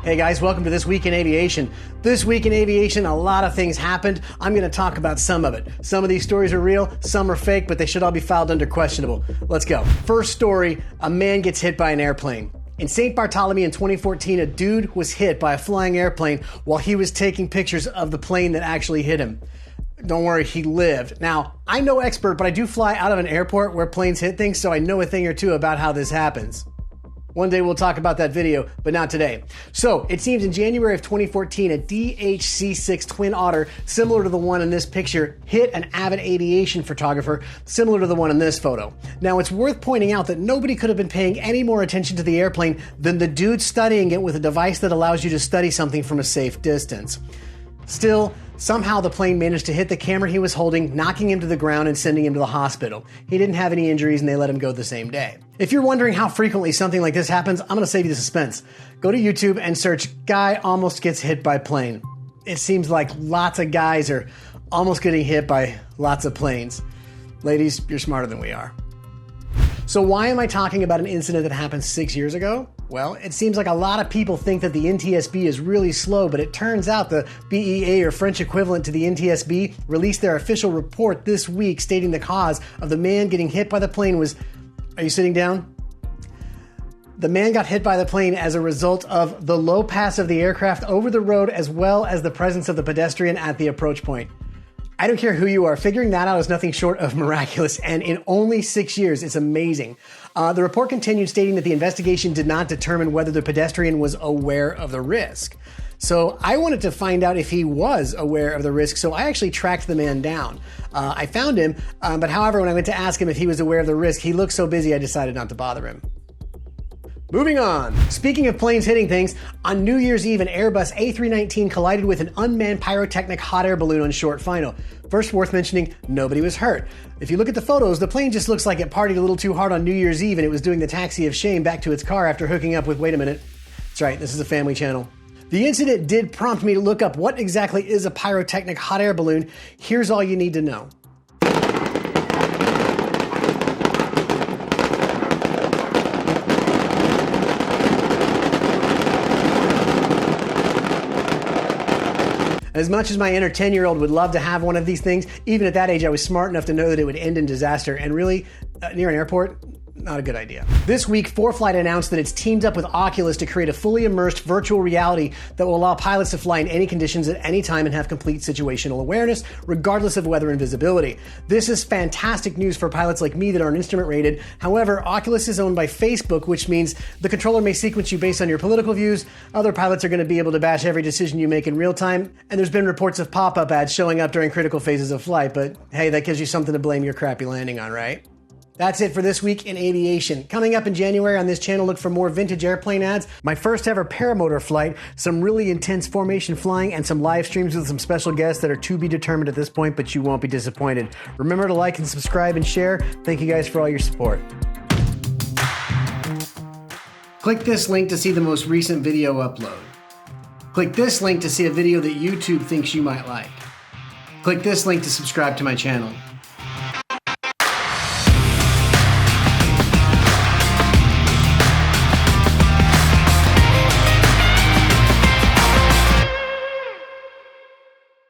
Hey guys, welcome to This Week in Aviation. This week in aviation, a lot of things happened. I'm going to talk about some of it. Some of these stories are real, some are fake, but they should all be filed under questionable. Let's go. First story, a man gets hit by an airplane. In St. Bartholomew in 2014, a dude was hit by a flying airplane while he was taking pictures of the plane that actually hit him. Don't worry, he lived. Now, I'm no expert, but I do fly out of an airport where planes hit things, so I know a thing or two about how this happens. One day we'll talk about that video, but not today. So, it seems in January of 2014, a DHC-6 Twin Otter, similar to the one in this picture, hit an avid aviation photographer, similar to the one in this photo. Now, it's worth pointing out that nobody could have been paying any more attention to the airplane than the dude studying it with a device that allows you to study something from a safe distance. Still, somehow the plane managed to hit the camera he was holding, knocking him to the ground and sending him to the hospital. He didn't have any injuries and they let him go the same day. If you're wondering how frequently something like this happens, I'm going to save you the suspense. Go to YouTube and search "guy almost gets hit by plane." It seems like lots of guys are almost getting hit by lots of planes. Ladies, you're smarter than we are. So why am I talking about an incident that happened 6 years ago? Well, it seems like a lot of people think that the NTSB is really slow, but it turns out the BEA, or French equivalent to the NTSB, released their official report this week stating the cause of the man getting hit by the plane was... Are you sitting down? The man got hit by the plane as a result of the low pass of the aircraft over the road as well as the presence of the pedestrian at the approach point. I don't care who you are, figuring that out is nothing short of miraculous, and in only 6 years, it's amazing. The report continued stating that the investigation did not determine whether the pedestrian was aware of the risk. So I wanted to find out if he was aware of the risk, so I actually tracked the man down. I found him, but however, when I went to ask him if he was aware of the risk, he looked so busy I decided not to bother him. Moving on. Speaking of planes hitting things, on New Year's Eve, an Airbus A319 collided with an unmanned pyrotechnic hot air balloon on short final. First, worth mentioning, nobody was hurt. If you look at the photos, the plane just looks like it partied a little too hard on New Year's Eve and it was doing the taxi of shame back to its car after hooking up with, wait a minute. That's right, this is a family channel. The incident did prompt me to look up what exactly is a pyrotechnic hot air balloon. Here's all you need to know. As much as my inner 10-year-old would love to have one of these things, even at that age I was smart enough to know that it would end in disaster, and really, near an airport, not a good idea. This week, Foreflight announced that it's teamed up with Oculus to create a fully immersed virtual reality that will allow pilots to fly in any conditions at any time and have complete situational awareness, regardless of weather and visibility. This is fantastic news for pilots like me that aren't instrument rated. However, Oculus is owned by Facebook, which means the controller may sequence you based on your political views. Other pilots are going to be able to bash every decision you make in real time. And there's been reports of pop-up ads showing up during critical phases of flight, but hey, that gives you something to blame your crappy landing on, right? That's it for This Week in Aviation. Coming up in January on this channel, look for more vintage airplane ads, my first ever paramotor flight, some really intense formation flying, and some live streams with some special guests that are to be determined at this point, but you won't be disappointed. Remember to like and subscribe and share. Thank you guys for all your support. Click this link to see the most recent video upload. Click this link to see a video that YouTube thinks you might like. Click this link to subscribe to my channel.